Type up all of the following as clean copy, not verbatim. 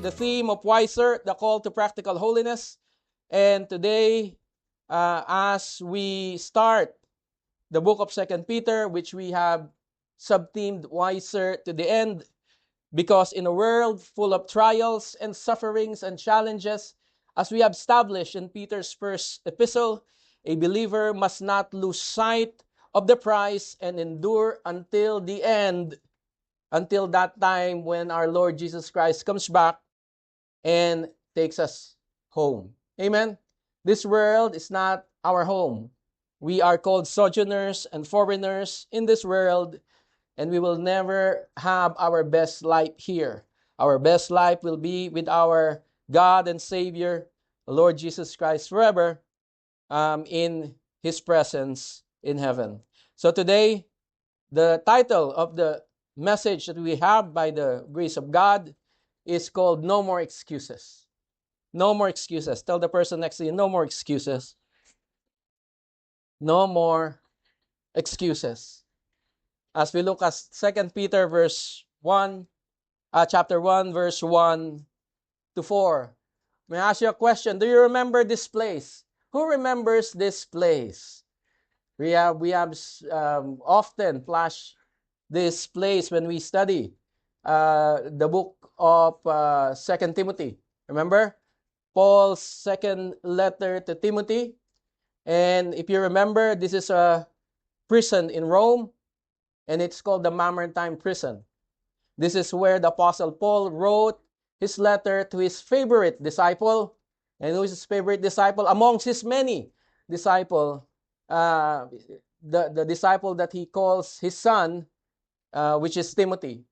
the theme of Wiser, the call to practical holiness. And today, as we start the book of 2 Peter, which we have subthemed Wiser to the end, because in a world full of trials and sufferings and challenges, as we have established in Peter's first epistle, a believer must not lose sight of the prize and endure until the end, until that time when our Lord Jesus Christ comes back and takes us home. Amen? This world is not our home. We are called sojourners and foreigners in this world, and we will never have our best life here. Our best life will be with our God and Savior, the Lord Jesus Christ, forever, in His presence in heaven. So today, the title of the message that we have by the grace of God is called No More Excuses. No more excuses. Tell the person next to you, no more excuses. No more excuses. As we look at 2 Peter chapter 1, verse 1 to 4. May I ask you a question? Do you remember this place? Who remembers this place? We have often flashed this place when we study the book of 2 Timothy. Remember? Paul's second letter to Timothy. And if you remember, this is a prison in Rome, and it's called the Mamertine prison. This is where the Apostle Paul wrote his letter to his favorite disciple. And who is his favorite disciple? Amongst his many disciples, the disciple that he calls his son, which is Timothy.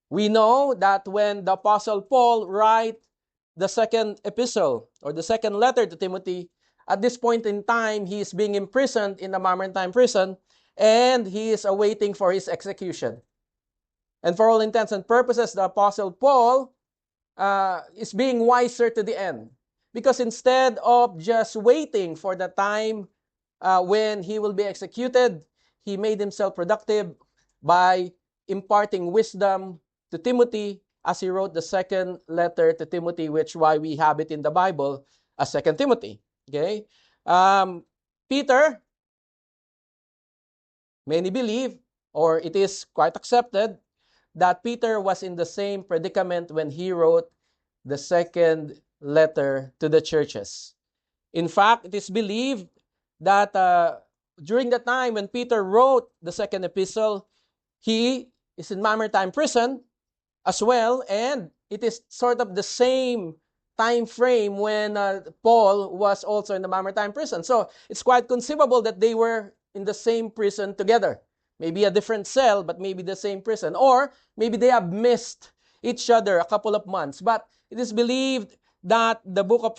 We know that when the Apostle Paul writes the second epistle or the second letter to Timothy, at this point in time, he is being imprisoned in the Mamertine prison, and he is awaiting for his execution. And for all intents and purposes, the Apostle Paul is being wiser to the end. Because instead of just waiting for the time when he will be executed, he made himself productive by imparting wisdom to Timothy as he wrote the second letter to Timothy, which why we have it in the Bible as 2 Timothy. Okay? Peter, many believe, or it is quite accepted, that Peter was in the same predicament when he wrote the second letter to the churches. In fact, it is believed that during the time when Peter wrote the second epistle, he is in Mamertine prison as well, and it is sort of the same time frame when Paul was also in the Mamertine prison. So it's quite conceivable that they were in the same prison together. Maybe a different cell, but maybe the same prison. Or maybe they have missed each other a couple of months. But it is believed that the book of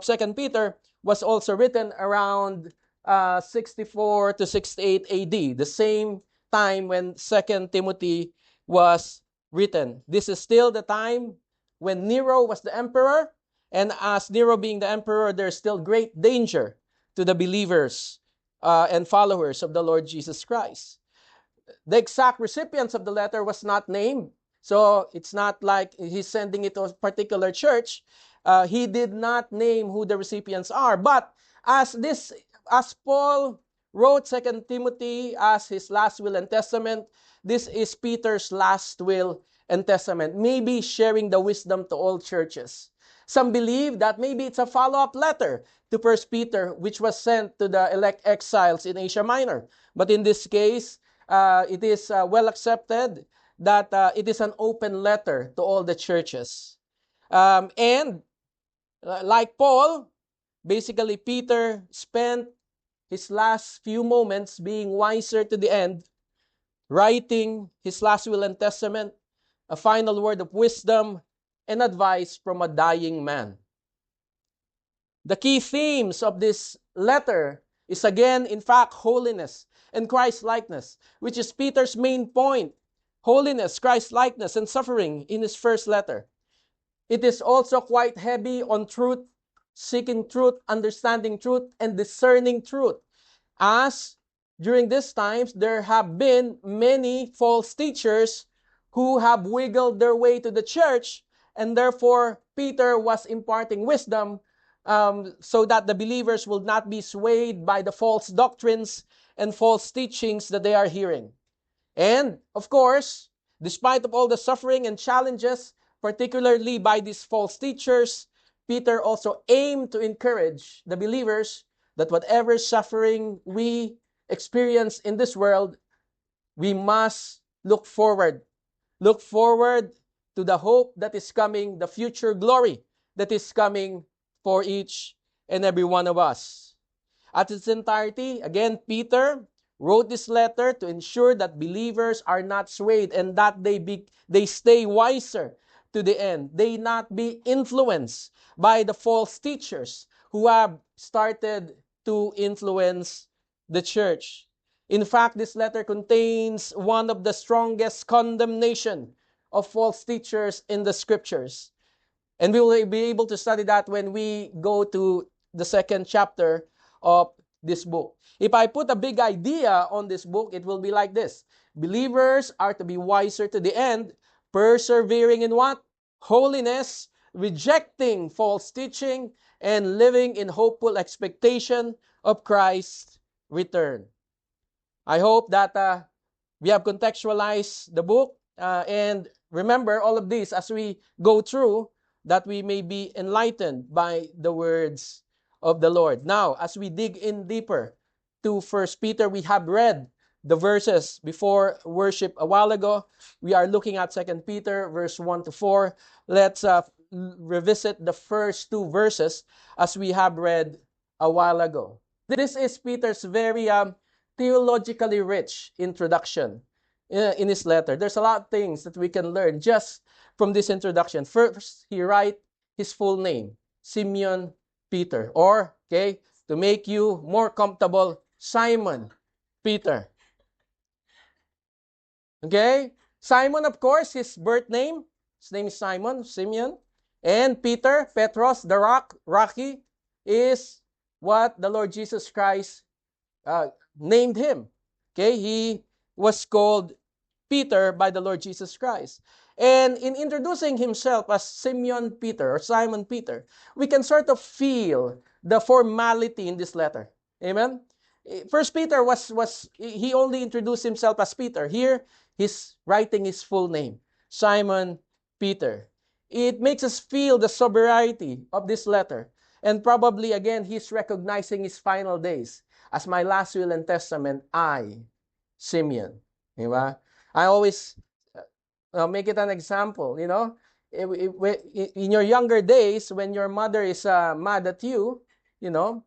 2 Peter was also written around 64 to 68 AD, the same time when 2 Timothy was written. This is still the time when Nero was the emperor, and as Nero being the emperor, there's still great danger to the believers and followers of the Lord Jesus Christ. The exact recipients of the letter was not named, so it's not like he's sending it to a particular church. He did not name who the recipients are, but as Paul wrote 2 Timothy as his last will and testament, this is Peter's last will and testament, maybe sharing the wisdom to all churches. Some believe that maybe it's a follow-up letter to 1 Peter, which was sent to the elect exiles in Asia Minor. But in this case, it is well accepted that it is an open letter to all the churches. And like Paul, basically Peter spent his last few moments being wiser to the end, writing his last will and testament, a final word of wisdom and advice from a dying man. The key themes of this letter is again, in fact, holiness and Christ-likeness, which is Peter's main point. Holiness, Christ-likeness, and suffering in his first letter. It is also quite heavy on truth, seeking truth, understanding truth, and discerning truth. As during these times, there have been many false teachers who have wiggled their way to the church and therefore Peter was imparting wisdom so that the believers will not be swayed by the false doctrines and false teachings that they are hearing. And, of course, despite of all the suffering and challenges, particularly by these false teachers, Peter also aimed to encourage the believers that whatever suffering we experience in this world, we must look forward. Look forward to the hope that is coming, the future glory that is coming for each and every one of us. At its entirety, again, Peter wrote this letter to ensure that believers are not swayed and that they stay wiser to the end. They not be influenced by the false teachers who have started to influence the church. In fact, this letter contains one of the strongest condemnation of false teachers in the scriptures. And we will be able to study that when we go to the second chapter of this book. If I put a big idea on this book, it will be like this. Believers are to be wiser to the end, persevering in what? Holiness, rejecting false teaching, and living in hopeful expectation of Christ's return. I hope that we have contextualized the book and remember all of this as we go through, that we may be enlightened by the words of the Lord. Now, as we dig in deeper to 1 Peter, we have read the verses before worship a while ago. We are looking at 2 Peter verse 1 to 4. Let's revisit the first two verses as we have read a while ago. This is Peter's very theologically rich introduction in his letter. There's a lot of things that we can learn just from this introduction. First, he writes his full name, Simeon Peter, or, okay, to make you more comfortable, Simon Peter. Okay? Simon, of course, his birth name. His name is Simon, Simeon. And Peter, Petros, the rock, Rocky, is what the Lord Jesus Christ named him. Okay? He was called Peter by the Lord Jesus Christ. And in introducing himself as Simeon Peter or Simon Peter, we can sort of feel the formality in this letter. Amen? First Peter he only introduced himself as Peter. Here, he's writing his full name, Simon Peter. It makes us feel the sobriety of this letter. And probably, again, he's recognizing his final days. As my last will and testament, I, Simeon. Diba? I always make it an example, you know. In your younger days, when your mother is mad at you, you know,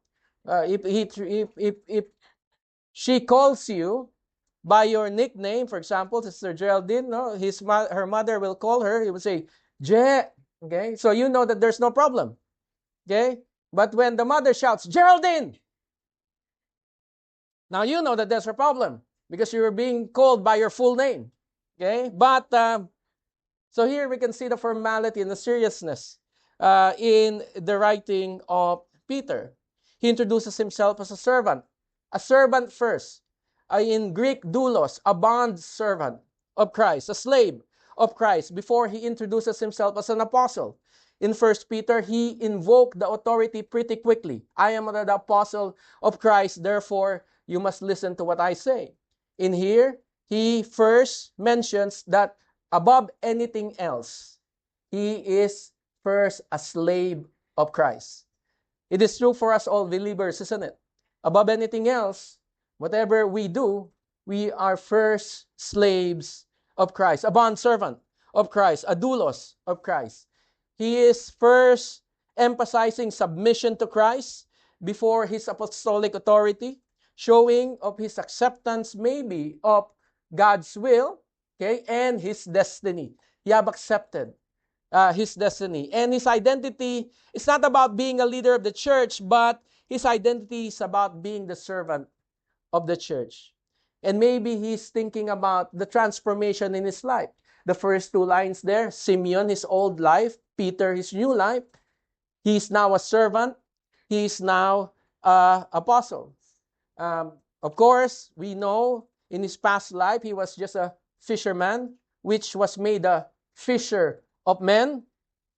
if she calls you by your nickname, for example, Sister Geraldine, no, her mother will call her. He will say, Je, okay, so you know that there's no problem, okay. But when the mother shouts, Geraldine, now you know that there's a problem because you're being called by your full name, okay. But so here we can see the formality and the seriousness in the writing of Peter. He introduces himself as a servant first. In Greek, doulos, a bond servant of Christ, a slave of Christ, before he introduces himself as an apostle. In 1 Peter, he invoked the authority pretty quickly. I am the apostle of Christ, therefore you must listen to what I say. In here, he first mentions that above anything else, he is first a slave of Christ. It is true for us all believers, isn't it? Above anything else, whatever we do, we are first slaves of Christ, a bondservant of Christ, a doulos of Christ. He is first emphasizing submission to Christ before his apostolic authority, showing of his acceptance maybe of God's will, okay, and his destiny. He have accepted his destiny. And his identity is not about being a leader of the church, but his identity is about being the servant of the church. And maybe he's thinking about the transformation in his life. The first two lines there, Simeon, his old life, Peter, his new life. He's now a servant. He's now an apostle. Of course, we know in his past life, he was just a fisherman, which was made a fisher of men.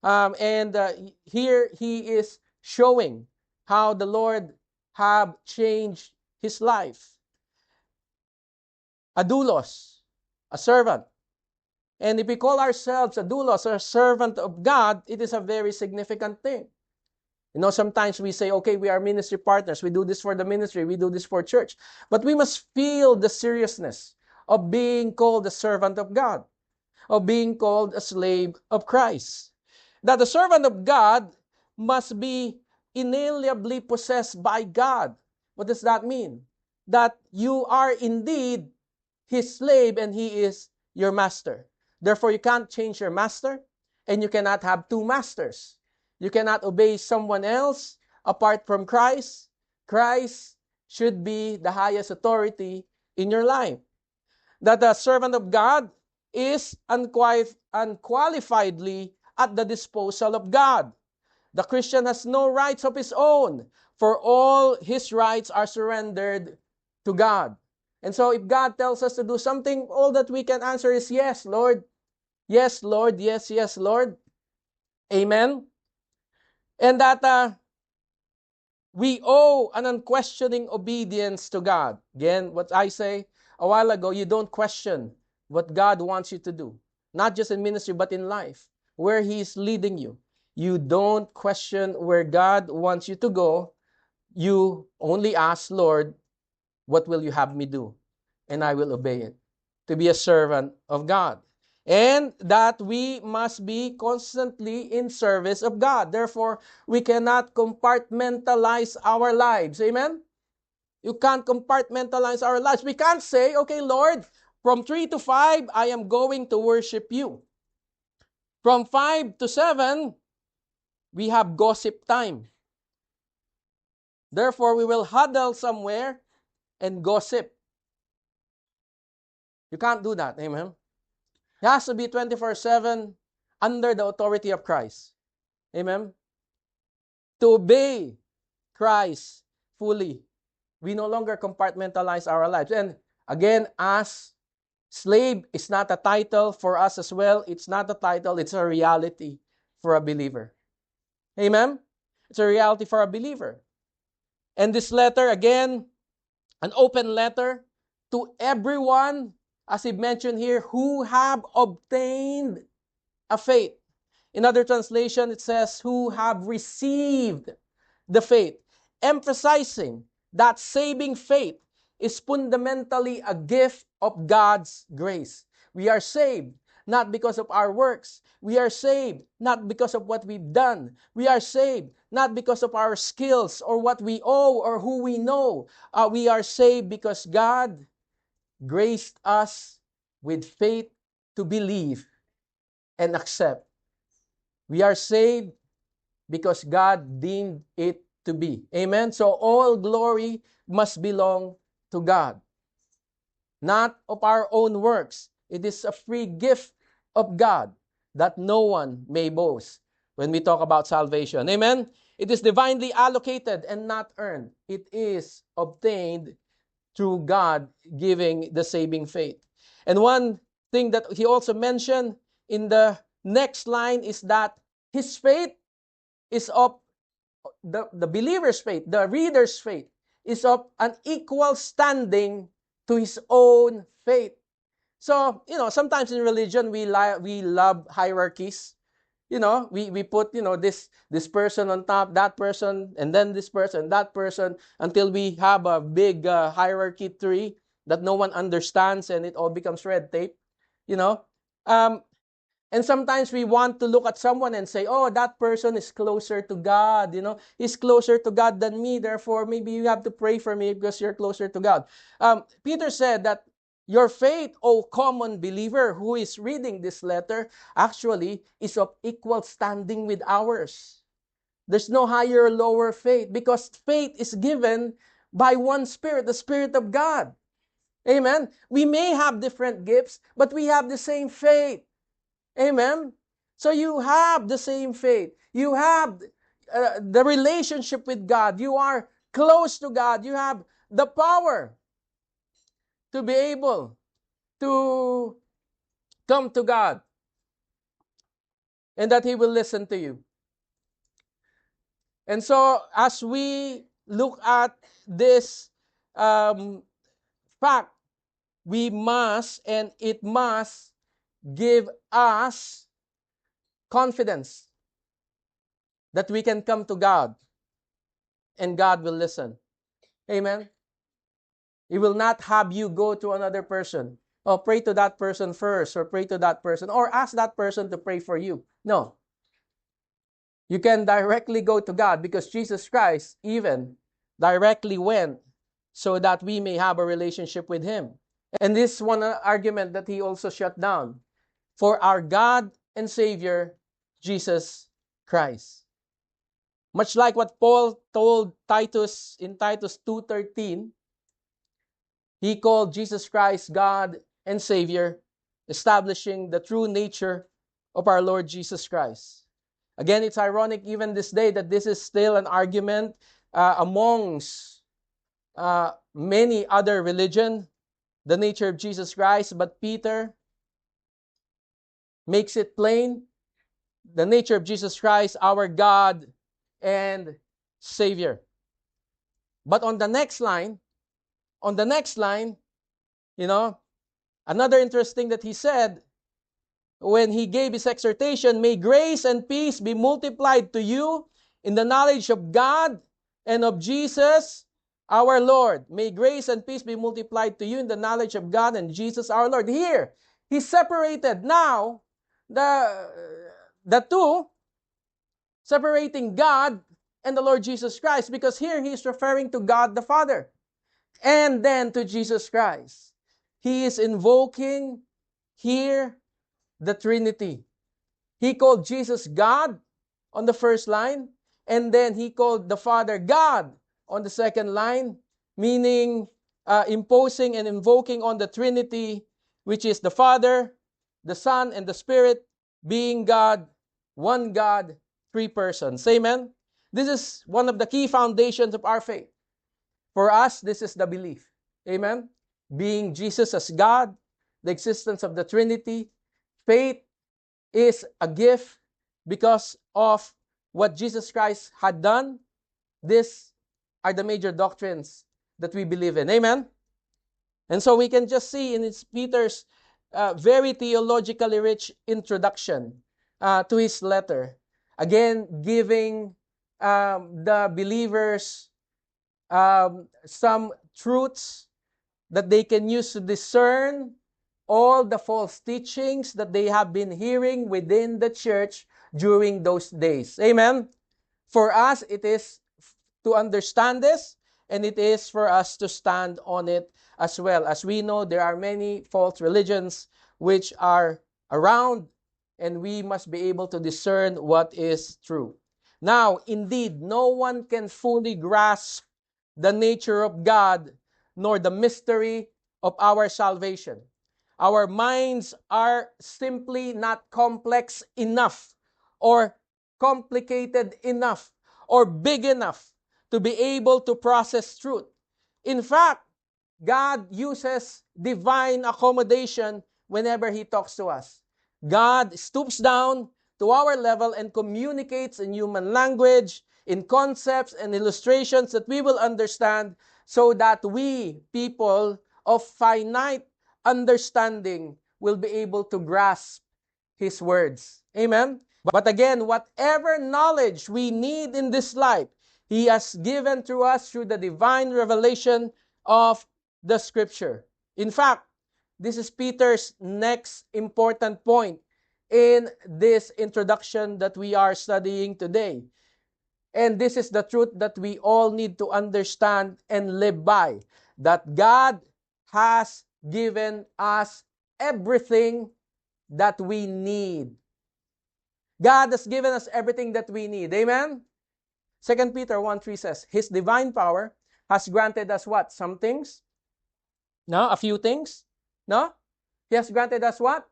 And here he is showing how the Lord have changed his life. A doulos, a servant. And if we call ourselves a doulos or a servant of God, it is a very significant thing. You know, sometimes we say, okay, we are ministry partners. We do this for the ministry. We do this for church. But we must feel the seriousness of being called a servant of God, of being called a slave of Christ. That the servant of God must be inalienably possessed by God. What does that mean? That you are indeed his slave and he is your master. Therefore, you can't change your master and you cannot have two masters. You cannot obey someone else apart from Christ. Christ should be the highest authority in your life. That the servant of God is unqualifiedly at the disposal of God. The Christian has no rights of his own, for all his rights are surrendered to God. And so if God tells us to do something, all that we can answer is yes, Lord. Yes, Lord. Yes, yes, Lord. Amen. And that we owe an unquestioning obedience to God. Again, what I say a while ago, you don't question what God wants you to do. Not just in ministry, but in life, where He is leading you. You don't question where God wants you to go. You only ask, Lord, what will you have me do? And I will obey it. To be a servant of God. And that we must be constantly in service of God. Therefore, we cannot compartmentalize our lives. Amen? You can't compartmentalize our lives. We can't say, okay, Lord, from 3 to 5, I am going to worship you. From 5 to 7, we have gossip time. Therefore, we will huddle somewhere and gossip. You can't do that. Amen? It has to be 24/7 under the authority of Christ. Amen? To obey Christ fully. We no longer compartmentalize our lives. And again, as slave is not a title for us as well. It's not a title, it's a reality for a believer. Amen? It's a reality for a believer. And this letter, again, an open letter to everyone, as he mentioned here, who have obtained a faith. In other translation, it says, who have received the faith, emphasizing that saving faith is fundamentally a gift of God's grace. We are saved not because of our works. We are saved not because of what we've done. We are saved not because of our skills or what we owe or who we know. We are saved because God graced us with faith to believe and accept. We are saved because God deemed it to be. Amen? So all glory must belong to God, not of our own works. It is a free gift of God that no one may boast when we talk about salvation. Amen? It is divinely allocated and not earned. It is obtained through God giving the saving faith. And one thing that he also mentioned in the next line is that his faith is of the believer's faith, the reader's faith, is of an equal standing to his own faith. So, sometimes in religion, we love hierarchies. We put, this person on top, that person, and then this person, that person, until we have a big hierarchy tree that no one understands and it all becomes red tape. You know, um, and sometimes we want to look at someone and say, oh, that person is closer to God, he's closer to God than me. Therefore, maybe you have to pray for me because you're closer to God. Peter said that your faith, O common believer who is reading this letter, actually is of equal standing with ours. There's no higher or lower faith because faith is given by one Spirit, the Spirit of God. Amen. We may have different gifts, but we have the same faith. Amen. So you have the same faith. You have the relationship with God. You are close to God. You have the power to be able to come to God. and that He will listen to you. And so, as we look at this fact, we must, and it must give us confidence that we can come to God and God will listen. Amen. He will not have you go to another person. Oh, pray to that person first, or pray to that person, or ask that person to pray for you. No. You can directly go to God because Jesus Christ even directly went so that we may have a relationship with Him. And this is one argument that He also shut down. For our God and Savior, Jesus Christ. Much like what Paul told Titus in Titus 2:13, he called Jesus Christ God and Savior, establishing the true nature of our Lord Jesus Christ. Again, it's ironic even this day that this is still an argument amongst many other religions, the nature of Jesus Christ, but Peter makes it plain, the nature of Jesus Christ, our God and Savior. But on the next line, you know, another interesting that he said, when he gave his exhortation, may grace and peace be multiplied to you in the knowledge of God and of Jesus our Lord. May grace and peace be multiplied to you in the knowledge of God and Jesus our Lord. Here, he separated now the two, separating God and the Lord Jesus Christ, because here he is referring to God the Father and then to Jesus Christ. He is invoking here the Trinity. He called Jesus God on the first line, and then he called the Father God on the second line, meaning imposing and invoking on the Trinity, which is the Father, the Son, and the Spirit, being God, one God, three persons. Amen? This is one of the key foundations of our faith. For us, this is the belief. Amen? Being Jesus as God, the existence of the Trinity. Faith is a gift because of what Jesus Christ had done. These are the major doctrines that we believe in. Amen? And so we can just see in Peter's very theologically rich introduction to his letter, again, giving the believers some truths that they can use to discern all the false teachings that they have been hearing within the church during those days. Amen? For us, it is to understand this, and it is for us to stand on it as well. As we know, there are many false religions which are around, and we must be able to discern what is true. Now, indeed, no one can fully grasp the nature of God nor the mystery of our salvation. Our minds are simply not complex enough or complicated enough or big enough to be able to process truth. In fact, God uses divine accommodation whenever He talks to us. God stoops down to our level and communicates in human language, in concepts and illustrations that we will understand, so that we, people of finite understanding, will be able to grasp His words. Amen? But again, whatever knowledge we need in this life, He has given to us through the divine revelation of the Scripture. In fact, this is Peter's next important point in this introduction that we are studying today. And this is the truth that we all need to understand and live by, that God has given us everything that we need. God has given us everything that we need. Amen? 2 Peter 1:3 says, His divine power has granted us what? Some things? No? A few things? No? He has granted us what?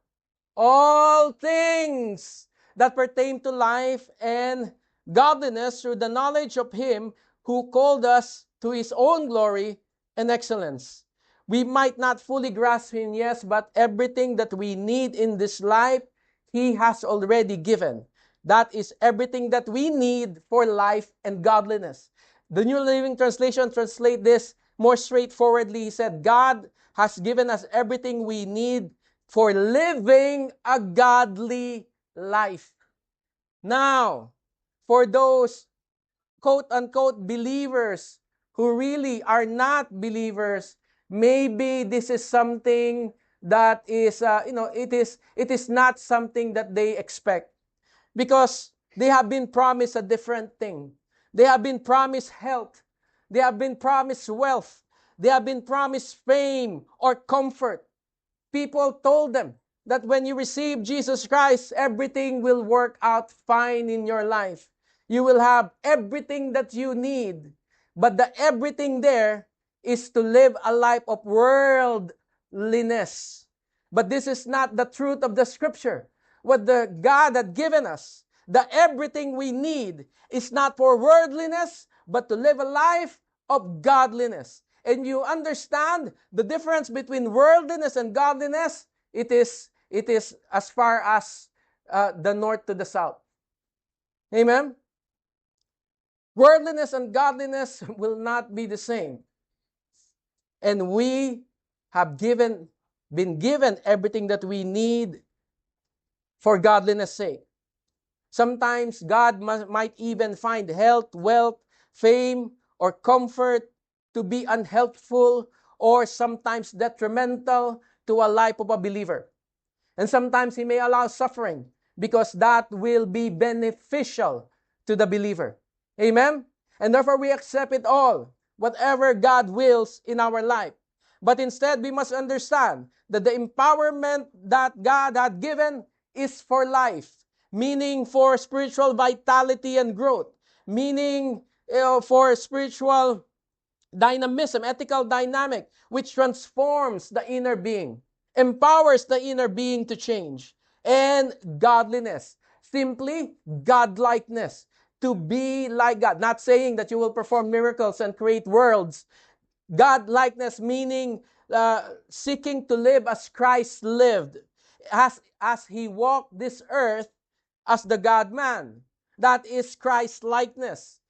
All things that pertain to life and godliness through the knowledge of Him who called us to His own glory and excellence. We might not fully grasp Him, yes, but everything that we need in this life, He has already given. That is everything that we need for life and godliness. The New Living Translation translate this more straightforwardly. He said, God has given us everything we need for living a godly life. Now, for those quote-unquote believers who really are not believers, maybe this is something that is, it is not something that they expect, because they have been promised a different thing. They have been promised health. They have been promised wealth. They have been promised fame or comfort. People told them that when you receive Jesus Christ, everything will work out fine in your life. You will have everything that you need. But the everything there is to live a life of worldliness. But this is not the truth of the scripture. What the God had given us, the everything we need, is not for worldliness, but to live a life of godliness. And you understand the difference between worldliness and godliness, it is as far as the north to the south. Amen? Worldliness and godliness will not be the same. And we have been given everything that we need for godliness' sake. Sometimes God might even find health, wealth, fame, or comfort to be unhelpful or sometimes detrimental to a life of a believer. And sometimes He may allow suffering because that will be beneficial to the believer. Amen? And therefore we accept it all, whatever God wills in our life. But instead, we must understand that the empowerment that God had given is for life, meaning for spiritual vitality and growth, meaning for spiritual dynamism, ethical dynamic, which transforms the inner being, empowers the inner being to change, and godliness, simply godlikeness, to be like God. Not saying that you will perform miracles and create worlds. Godlikeness meaning seeking to live as Christ lived, as He walked this earth as the God-man. That is Christ-likeness.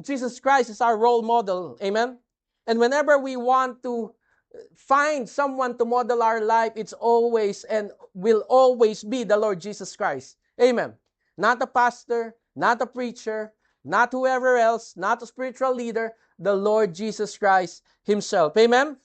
Jesus Christ is our role model. Amen? And whenever we want to find someone to model our life, it's always and will always be the Lord Jesus Christ. Amen? Not a pastor, not a preacher, not whoever else, not a spiritual leader, the Lord Jesus Christ Himself. Amen?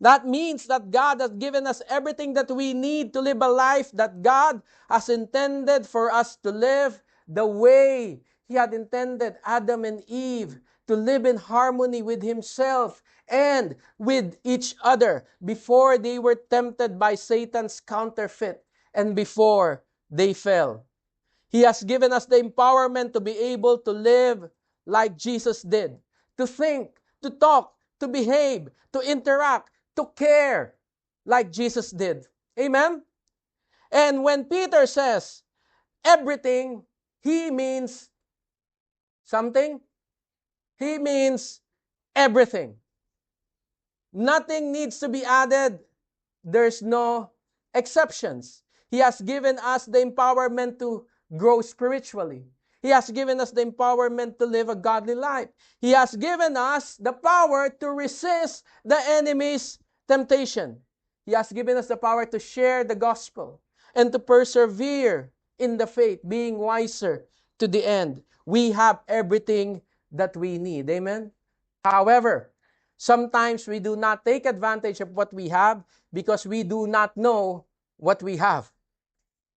That means that God has given us everything that we need to live a life that God has intended for us to live, the way He had intended Adam and Eve to live in harmony with Himself and with each other before they were tempted by Satan's counterfeit and before they fell. He has given us the empowerment to be able to live like Jesus did, to think, to talk, to behave, to interact, to care like Jesus did. Amen? And when Peter says everything, he means something. He means everything. Nothing needs to be added. There's no exceptions. He has given us the empowerment to grow spiritually. He has given us the empowerment to live a godly life. He has given us the power to resist the enemy's temptation. He has given us the power to share the gospel and to persevere in the faith, being wiser to the end. We have everything that we need. Amen? However, sometimes we do not take advantage of what we have because we do not know what we have.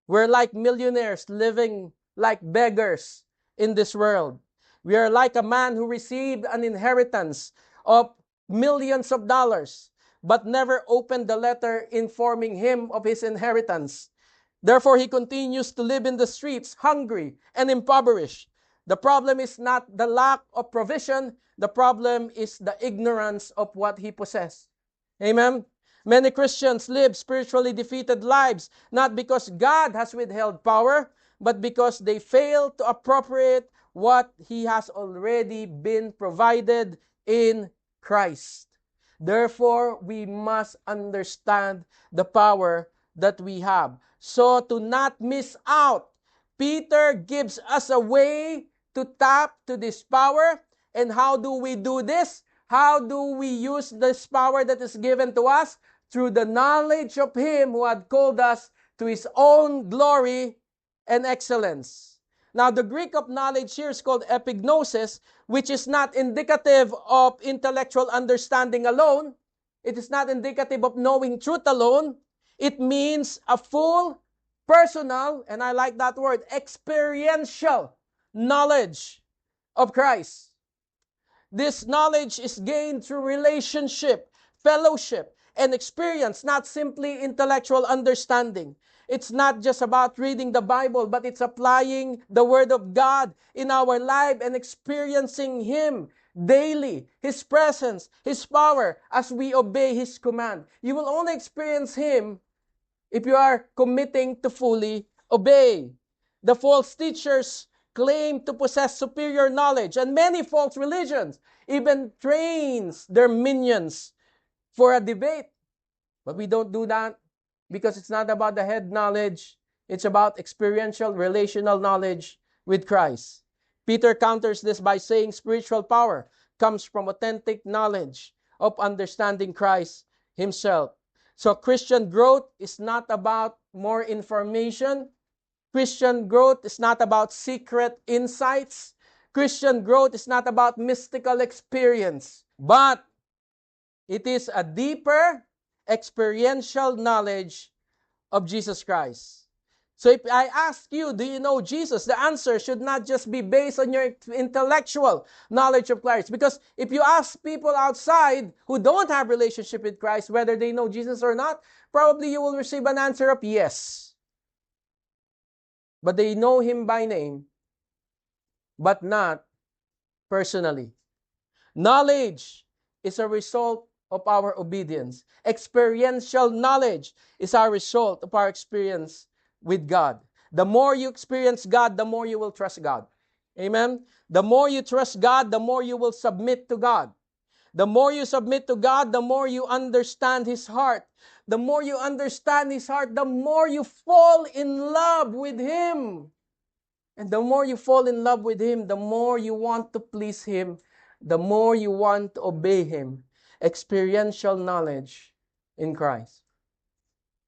We're like millionaires living like beggars in this world. We are like a man who received an inheritance of millions of dollars, but never opened the letter informing him of his inheritance. Therefore, he continues to live in the streets, hungry and impoverished. The problem is not the lack of provision. The problem is the ignorance of what he possessed. Amen? Many Christians live spiritually defeated lives, not because God has withheld power, but because they fail to appropriate what He has already been provided in Christ. Therefore, we must understand the power that we have. So to not miss out, Peter gives us a way to tap to this power. And how do we do this? How do we use this power that is given to us? Through the knowledge of Him who had called us to His own glory and excellence. Now, the Greek of knowledge here is called epignosis, which is not indicative of intellectual understanding alone. It is not indicative of knowing truth alone. It means a full, personal, and I like that word, experiential knowledge of Christ. This knowledge is gained through relationship, fellowship, and experience, not simply intellectual understanding. It's not just about reading the Bible, but it's applying the Word of God in our life and experiencing Him daily, His presence, His power as we obey His command. You will only experience Him if you are committing to fully obey. The false teachers claim to possess superior knowledge, and many false religions even trains their minions for a debate. But we don't do that because it's not about the head knowledge. It's about experiential, relational knowledge with Christ. Peter counters this by saying spiritual power comes from authentic knowledge of understanding Christ Himself. So Christian growth is not about more information. Christian growth is not about secret insights. Christian growth is not about mystical experience, but it is a deeper experiential knowledge of Jesus Christ. So if I ask you, do you know Jesus? The answer should not just be based on your intellectual knowledge of Christ. Because if you ask people outside who don't have relationship with Christ, whether they know Jesus or not, probably you will receive an answer of yes. But they know Him by name, but not personally. Knowledge is a result of our obedience. Experiential knowledge is our result of our experience with God. The more you experience God, the more you will trust God. Amen? The more you trust God, the more you will submit to God. The more you submit to God, the more you understand His heart. The more you understand His heart, the more you fall in love with Him. And the more you fall in love with Him, the more you want to please Him, the more you want to obey Him. Experiential knowledge in Christ.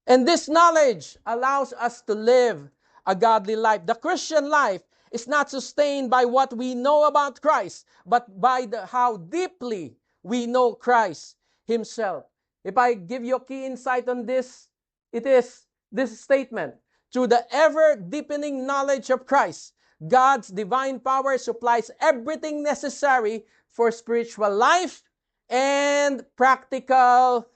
And this knowledge allows us to live a godly life. The Christian life is not sustained by what we know about Christ, but by how deeply we know Christ Himself. If I give you a key insight on this, it is this statement. Through the ever-deepening knowledge of Christ, God's divine power supplies everything necessary for spiritual life and practical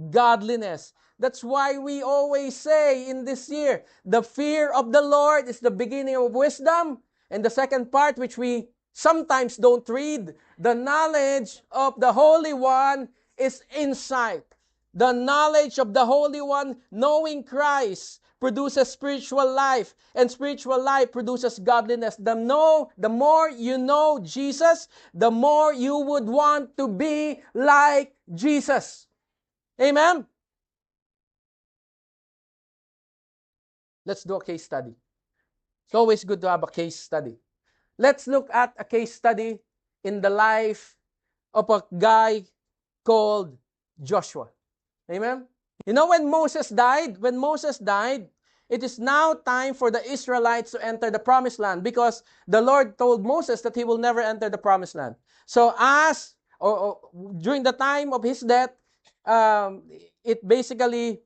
godliness. That's why we always say in this year, the fear of the Lord is the beginning of wisdom. And the second part, which we sometimes don't read, the knowledge of the Holy One is insight. The knowledge of the Holy One, knowing Christ, produces spiritual life, and spiritual life produces godliness. The more you know Jesus, the more you would want to be like Jesus. Amen? Let's do a case study. It's always good to have a case study. Let's look at a case study in the life of a guy called Joshua. Amen? You know, when Moses died, it is now time for the Israelites to enter the promised land because the Lord told Moses that he will never enter the promised land. So during the time of his death, it basically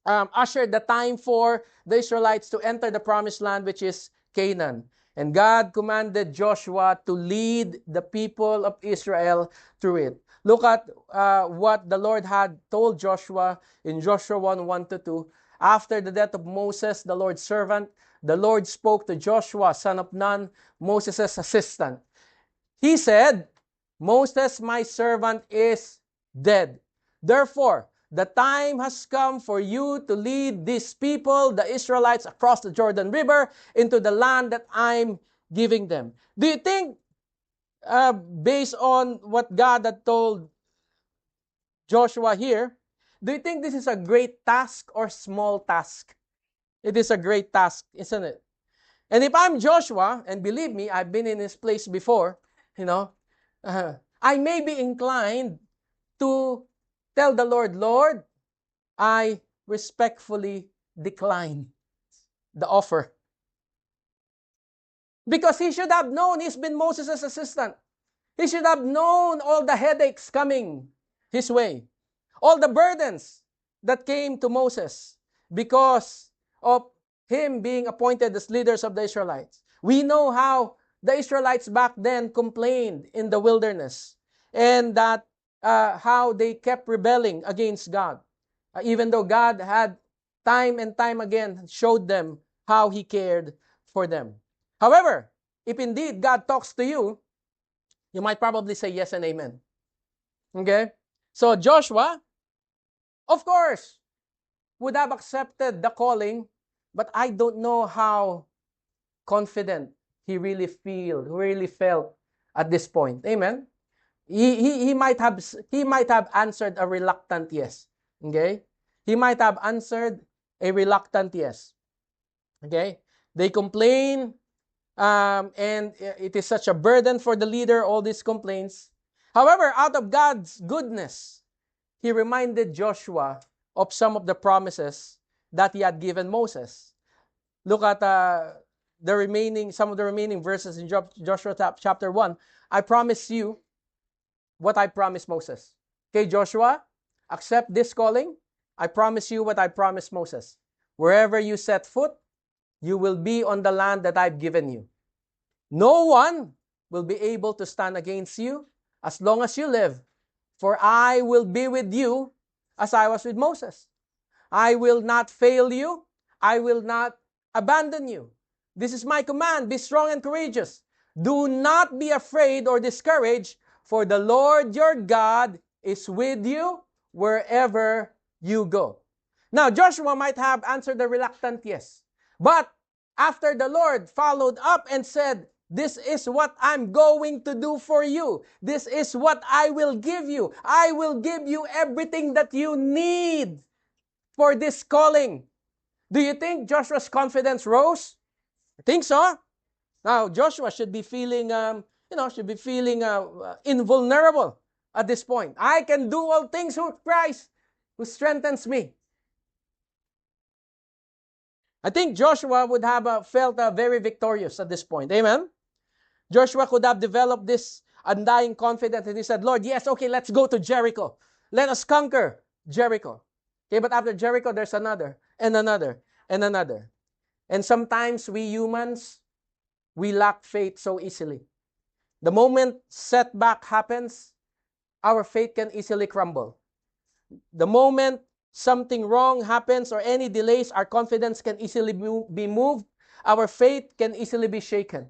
ushered the time for the Israelites to enter the promised land, which is Canaan. And God commanded Joshua to lead the people of Israel through it. Look at what the Lord had told Joshua in Joshua 1:1-2. After the death of Moses, the Lord's servant, the Lord spoke to Joshua, son of Nun, Moses' assistant. He said, Moses, my servant, is dead. Therefore, the time has come for you to lead these people, the Israelites, across the Jordan River into the land that I'm giving them. Do you think, based on what God had told Joshua here, Do you think this is a great task or small task? It is a great task, isn't it? And if I'm Joshua, and believe me, I've been in this place before, you know, I may be inclined to tell the Lord, Lord, I respectfully decline the offer. Because he should have known he's been Moses' assistant. He should have known all the headaches coming his way, all the burdens that came to Moses because of him being appointed as leaders of the Israelites. We know how the Israelites back then complained in the wilderness, and that how they kept rebelling against God, even though God had time and time again showed them how He cared for them. However, if indeed God talks to you, you might probably say yes and amen. Okay? So Joshua, of course, would have accepted the calling, but I don't know how confident he really felt at this point. Amen? He might have answered a reluctant yes. Okay? He might have answered a reluctant yes. Okay? They complain, and it is such a burden for the leader, all these complaints. However, out of God's goodness, He reminded Joshua of some of the promises that He had given Moses. Look at some of the remaining verses in Joshua chapter 1. I promise you what I promised Moses. Okay, Joshua, accept this calling. I promise you what I promised Moses. Wherever you set foot, you will be on the land that I've given you. No one will be able to stand against you as long as you live, for I will be with you as I was with Moses. I will not fail you. I will not abandon you. This is my command. Be strong and courageous. Do not be afraid or discouraged, for the Lord your God is with you wherever you go. Now, Joshua might have answered the reluctant yes. But after the Lord followed up and said, this is what I'm going to do for you. This is what I will give you. I will give you everything that you need for this calling. Do you think Joshua's confidence rose? I think so. Now, Joshua should be feeling, invulnerable at this point. I can do all things through Christ who strengthens me. I think Joshua would have felt very victorious at this point. Amen? Joshua could have developed this undying confidence, and he said, Lord, yes, okay, let's go to Jericho. Let us conquer Jericho. Okay, but after Jericho, there's another, and another, and another. And sometimes we humans, we lack faith so easily. The moment setback happens, our faith can easily crumble. The moment something wrong happens or any delays, our confidence can easily be moved. Our faith can easily be shaken.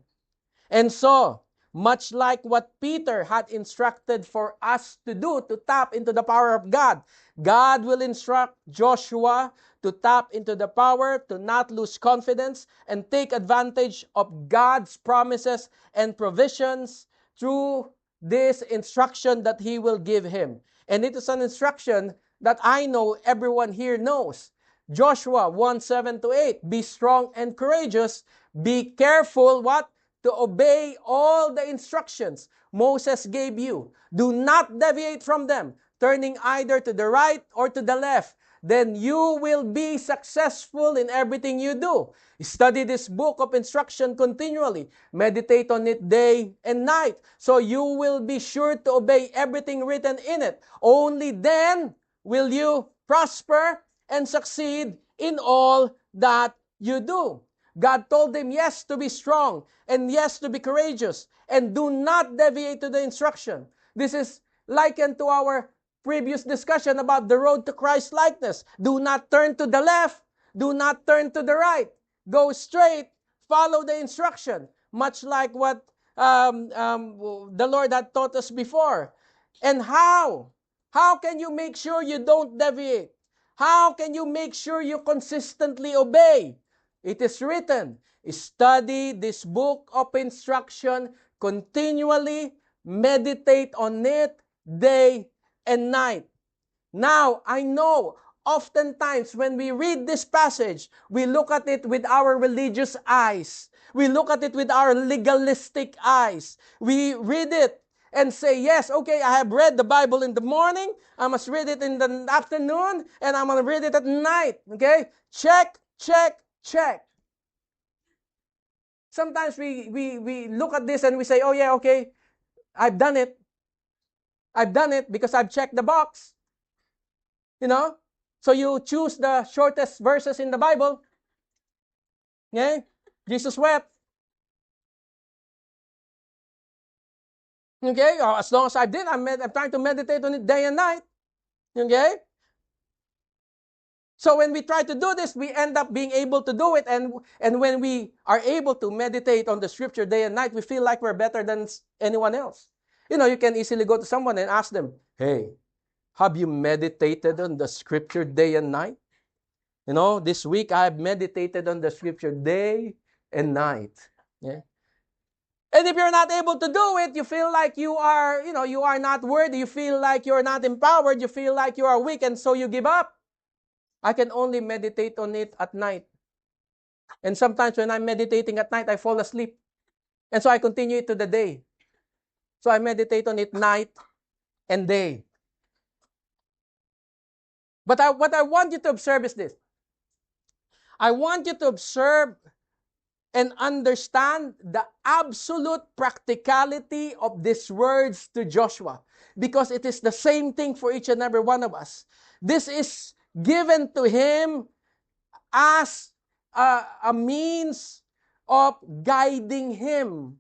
And so, much like what Peter had instructed for us to do to tap into the power of God, God will instruct Joshua to tap into the power, to not lose confidence, and take advantage of God's promises and provisions through this instruction that He will give him. And it is an instruction that I know everyone here knows. Joshua 1:7-8, be strong and courageous, be careful what? To obey all the instructions Moses gave you. Do not deviate from them, turning either to the right or to the left. Then you will be successful in everything you do. Study this book of instruction continually. Meditate on it day and night, so you will be sure to obey everything written in it. Only then will you prosper and succeed in all that you do. God told them yes to be strong and yes to be courageous, and do not deviate to the instruction. This is likened to our previous discussion about the road to Christ likeness. Do not turn to the left, do not turn to the right. Go straight, follow the instruction, much like what the Lord had taught us before. And how? How can you make sure you don't deviate? How can you make sure you consistently obey? It is written, study this book of instruction continually, meditate on it day and night. Now, I know oftentimes when we read this passage, we look at it with our religious eyes. We look at it with our legalistic eyes. We read it and say, yes, okay, I have read the Bible in the morning. I must read it in the afternoon, and I'm going to read it at night. Okay? Check, check, check. Sometimes we look at this and we say, oh yeah, okay, I've done it. I've done it because I've checked the box. You know? So you choose the shortest verses in the Bible. Okay? Jesus wept. Okay? As long as I did, I'm trying to meditate on it day and night. Okay? So when we try to do this, we end up being able to do it. And when we are able to meditate on the scripture day and night, we feel like we're better than anyone else. You know, you can easily go to someone and ask them, hey, have you meditated on the scripture day and night? You know, this week I've meditated on the scripture day and night. Yeah. And if you're not able to do it, you feel like you are not worthy. You feel like you're not empowered. You feel like you are weak, and so you give up. I can only meditate on it at night. And sometimes when I'm meditating at night, I fall asleep. And so I continue it to the day. So I meditate on it night and day. But what I want you to observe is this. I want you to observe and understand the absolute practicality of these words to Joshua, because it is the same thing for each and every one of us. This is given to him as a means of guiding him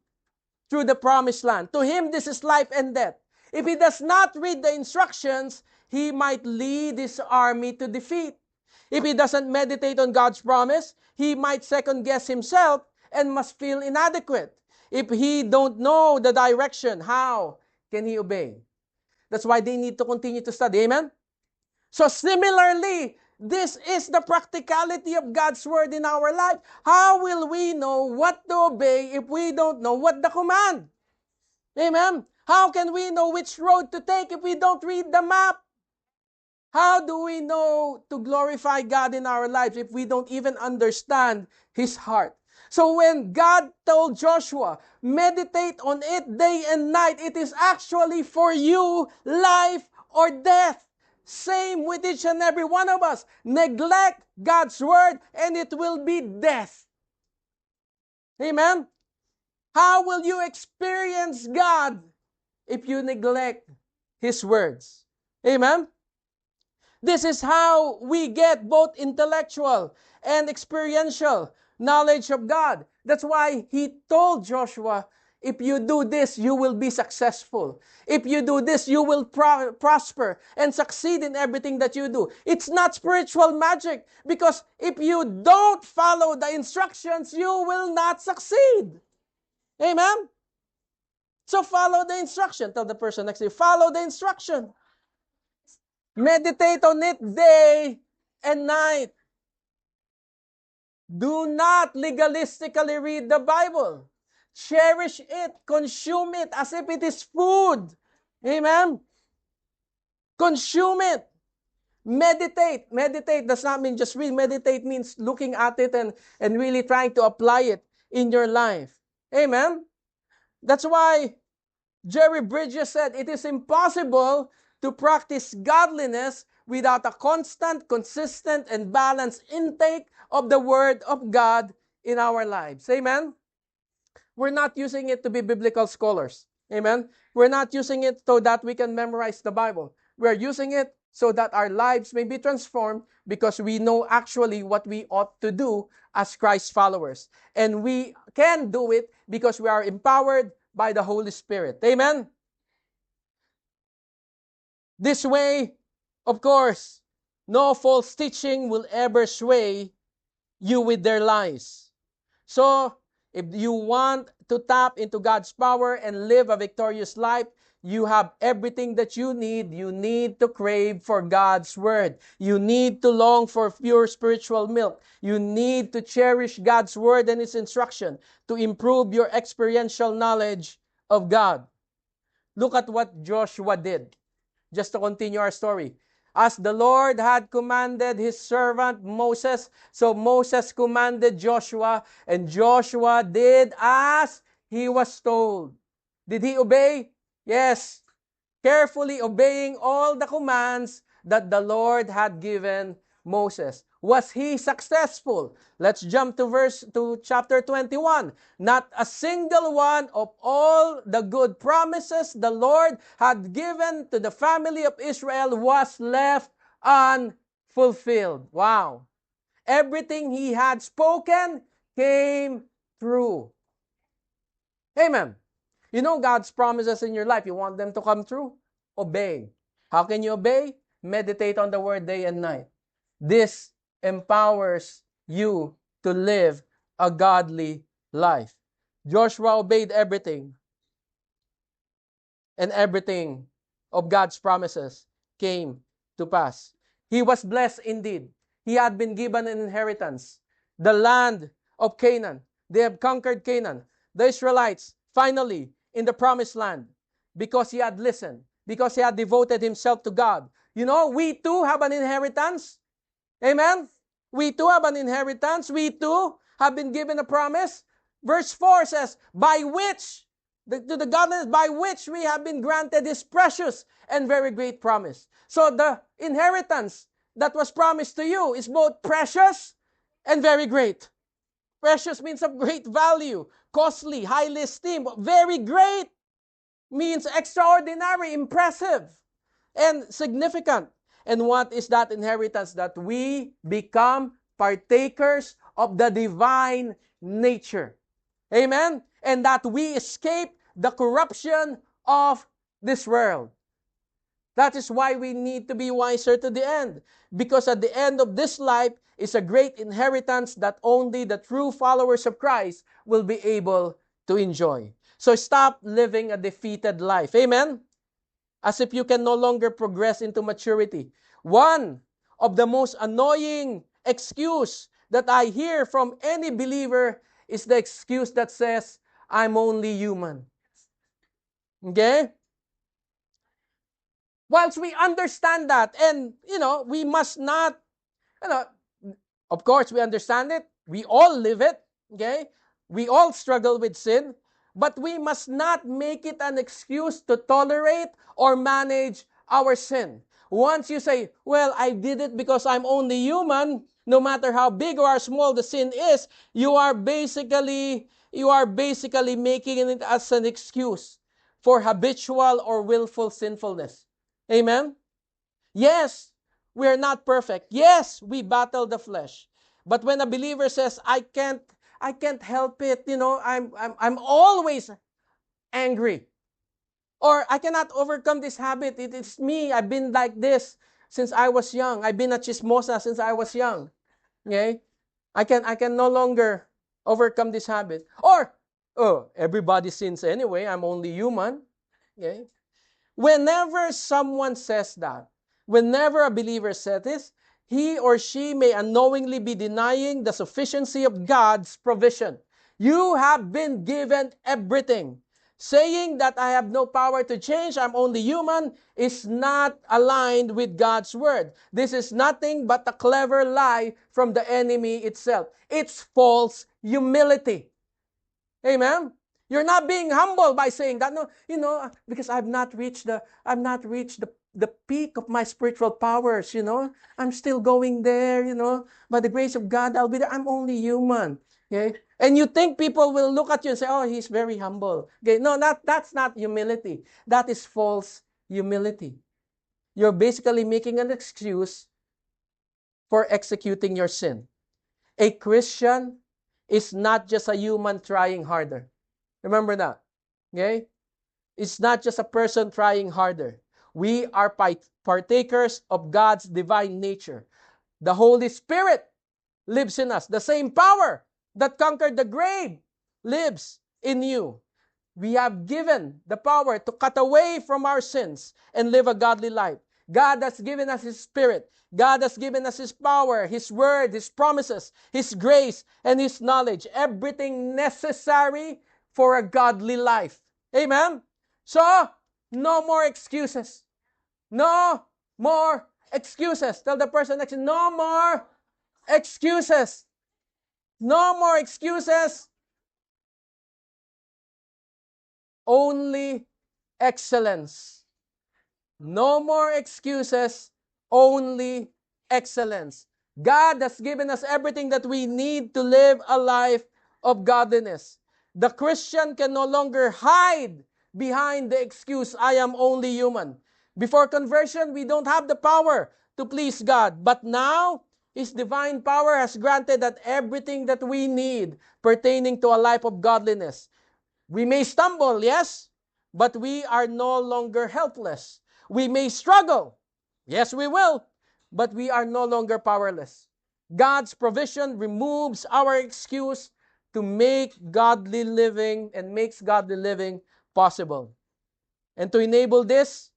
through the promised land. To him, this is life and death. If he does not read the instructions, he might lead his army to defeat. If he doesn't meditate on God's promise, he might second guess himself and must feel inadequate. If he don't know the direction, how can he obey? That's why they need to continue to study. Amen? So similarly, this is the practicality of God's word in our life. How will we know what to obey if we don't know what the command? Amen? How can we know which road to take if we don't read the map? How do we know to glorify God in our lives if we don't even understand His heart? So when God told Joshua, meditate on it day and night, it is actually for you, life or death. Same with each and every one of us. Neglect God's word and it will be death. Amen? How will you experience God if you neglect His words? Amen? This is how we get both intellectual and experiential knowledge of God. That's why He told Joshua, if you do this, you will be successful. If you do this, you will prosper and succeed in everything that you do. It's not spiritual magic, because if you don't follow the instructions, you will not succeed. Amen? So follow the instruction. Tell the person next to you, follow the instruction. Meditate on it day and night. Do not legalistically read the Bible. Cherish it. Consume it as if it is food. Amen? Consume it. Meditate. Meditate does not mean just read. Meditate means looking at it and really trying to apply it in your life. Amen? That's why Jerry Bridges said, it is impossible to practice godliness without a constant, consistent, and balanced intake of the Word of God in our lives. Amen? We're not using it to be biblical scholars. Amen? We're not using it so that we can memorize the Bible. We're using it so that our lives may be transformed, because we know actually what we ought to do as Christ followers. And we can do it because we are empowered by the Holy Spirit. Amen? This way, of course, no false teaching will ever sway you with their lies. So, if you want to tap into God's power and live a victorious life, you have everything that you need. You need to crave for God's word. You need to long for pure spiritual milk. You need to cherish God's word and His instruction to improve your experiential knowledge of God. Look at what Joshua did. Just to continue our story. as the Lord had commanded his servant Moses. So Moses commanded Joshua, and Joshua did as he was told. Did he obey? Yes. Carefully obeying all the commands that the Lord had given Moses. Was he successful? Let's jump to chapter 21. Not a single one of all the good promises the Lord had given to the family of Israel was left unfulfilled. Wow. Everything he had spoken came true. Amen. You know God's promises in your life. You want them to come true? Obey. How can you obey? Meditate on the word day and night. This empowers you to live a godly life. Joshua obeyed everything, and everything of God's promises came to pass. He was blessed indeed. He had been given an inheritance, the land of Canaan. They have conquered Canaan. The Israelites, finally, in the promised land, because he had listened, because he had devoted himself to God. You know, we too have an inheritance. Amen? We too have an inheritance. We too have been given a promise. Verse 4 says, by which, to the godliness by which we have been granted this precious and very great promise. So the inheritance that was promised to you is both precious and very great. Precious means of great value, costly, highly esteemed. Very great means extraordinary, impressive, and significant. And what is that inheritance? That we become partakers of the divine nature. Amen? And that we escape the corruption of this world. That is why we need to be wiser to the end. Because at the end of this life is a great inheritance that only the true followers of Christ will be able to enjoy. So stop living a defeated life. Amen? As if you can no longer progress into maturity. One of the most annoying excuse that I hear from any believer is the excuse that says, I'm only human. Okay? Whilst we understand that, and, we must not, of course, we understand it. We all live it. Okay? We all struggle with sin. But we must not make it an excuse to tolerate or manage our sin. Once you say, well, I did it because I'm only human, no matter how big or how small the sin is, you are basically making it as an excuse for habitual or willful sinfulness. Amen? Yes, we are not perfect. Yes, we battle the flesh. But when a believer says, I can't help it, I'm always angry. Or I cannot overcome this habit. It is me. I've been like this since I was young. I've been a chismosa since I was young. Okay? I can no longer overcome this habit. Or, everybody sins anyway. I'm only human. Okay? Whenever someone says that, whenever a believer says this, he or she may unknowingly be denying the sufficiency of God's provision. You have been given everything. Saying that I have no power to change, I'm only human, is not aligned with God's word. This is nothing but a clever lie from the enemy itself. It's false humility. Amen? You're not being humble by saying that, no, because I've not reached the peak of my spiritual powers, I'm still going there, by the grace of God, I'll be there. I'm only human. Okay? And you think people will look at you and say, oh, he's very humble. Okay? No, that's not humility. That is false humility. You're basically making an excuse for executing your sin. A Christian is not just a human trying harder. Remember that. Okay? It's not just a person trying harder. We are partakers of God's divine nature. The Holy Spirit lives in us. The same power that conquered the grave lives in you. We have given the power to cut away from our sins and live a godly life. God has given us His Spirit. God has given us His power, His Word, His promises, His grace, and His knowledge. Everything necessary for a godly life. Amen? So, no more excuses. No more excuses. Tell the person next to you, no more excuses. No more excuses. Only excellence. No more excuses, only excellence. God has given us everything that we need to live a life of godliness. The Christian can no longer hide behind the excuse, I am only human. Before conversion, we don't have the power to please God. But now, His divine power has granted that everything that we need pertaining to a life of godliness. We may stumble, yes, but we are no longer helpless. We may struggle, yes, we will, but we are no longer powerless. God's provision removes our excuse to make godly living and makes godly living possible. And to enable this,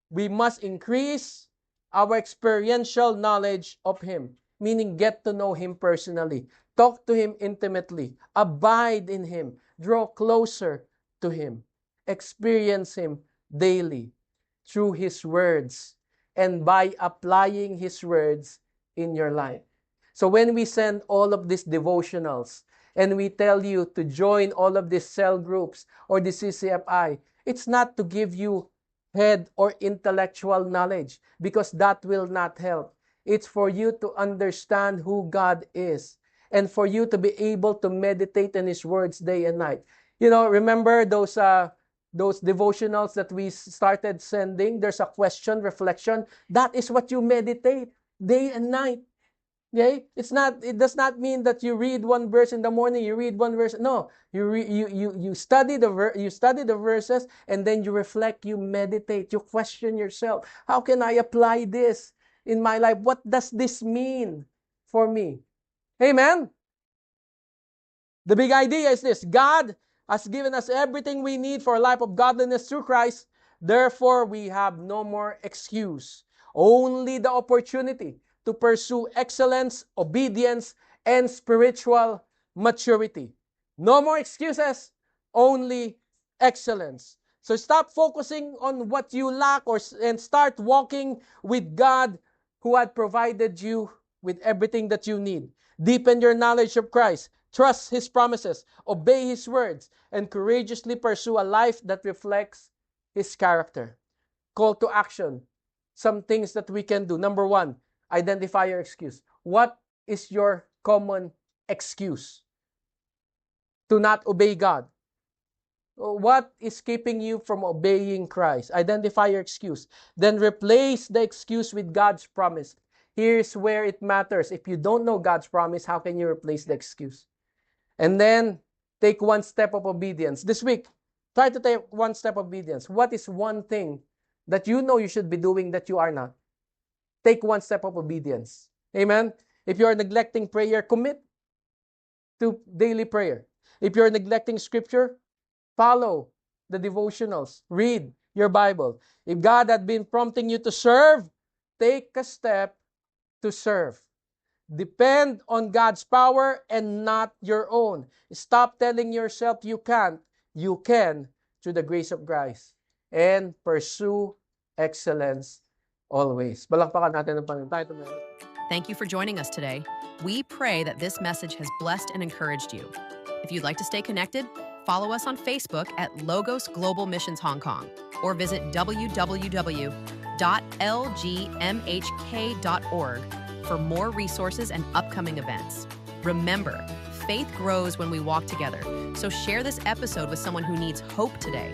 we must increase our experiential knowledge of Him, meaning get to know Him personally, talk to Him intimately, abide in Him, draw closer to Him, experience Him daily through His words and by applying His words in your life. So when we send all of these devotionals and we tell you to join all of these cell groups or the CCFI, it's not to give you head or intellectual knowledge because that will not help. It's for you to understand who God is and for you to be able to meditate on His words day and night. You know, remember those devotionals that we started sending? There's a question, reflection. That is what you meditate day and night. Okay? It does not mean that you read one verse in the morning, you read one verse. No, you study the verses and then you reflect, you meditate, you question yourself. How can I apply this in my life? What does this mean for me? Amen. The big idea is this: God has given us everything we need for a life of godliness through Christ. Therefore, we have no more excuse, only the opportunity to pursue excellence, obedience, and spiritual maturity. No more excuses, only excellence. So stop focusing on what you lack and start walking with God who had provided you with everything that you need. Deepen your knowledge of Christ. Trust His promises. Obey His words. And courageously pursue a life that reflects His character. Call to action. Some things that we can do. Number one, identify your excuse. What is your common excuse to not obey God? What is keeping you from obeying Christ? Identify your excuse. Then replace the excuse with God's promise. Here's where it matters. If you don't know God's promise, how can you replace the excuse? And then take one step of obedience. This week, try to take one step of obedience. What is one thing that you know you should be doing that you are not? Take one step of obedience. Amen? If you are neglecting prayer, commit to daily prayer. If you're neglecting scripture, follow the devotionals. Read your Bible. If God had been prompting you to serve, take a step to serve. Depend on God's power and not your own. Stop telling yourself you can't. You can through the grace of Christ. And pursue excellence always. Balakpakan natin ang Panginoon. Thank you for joining us today. We pray that this message has blessed and encouraged you. If you'd like to stay connected, follow us on Facebook at Logos Global Missions Hong Kong or visit www.lgmhk.org for more resources and upcoming events. Remember, faith grows when we walk together, so share this episode with someone who needs hope today.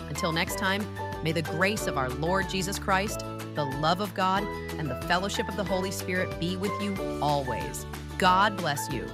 Until next time, may the grace of our Lord Jesus Christ, the love of God, and the fellowship of the Holy Spirit be with you always. God bless you.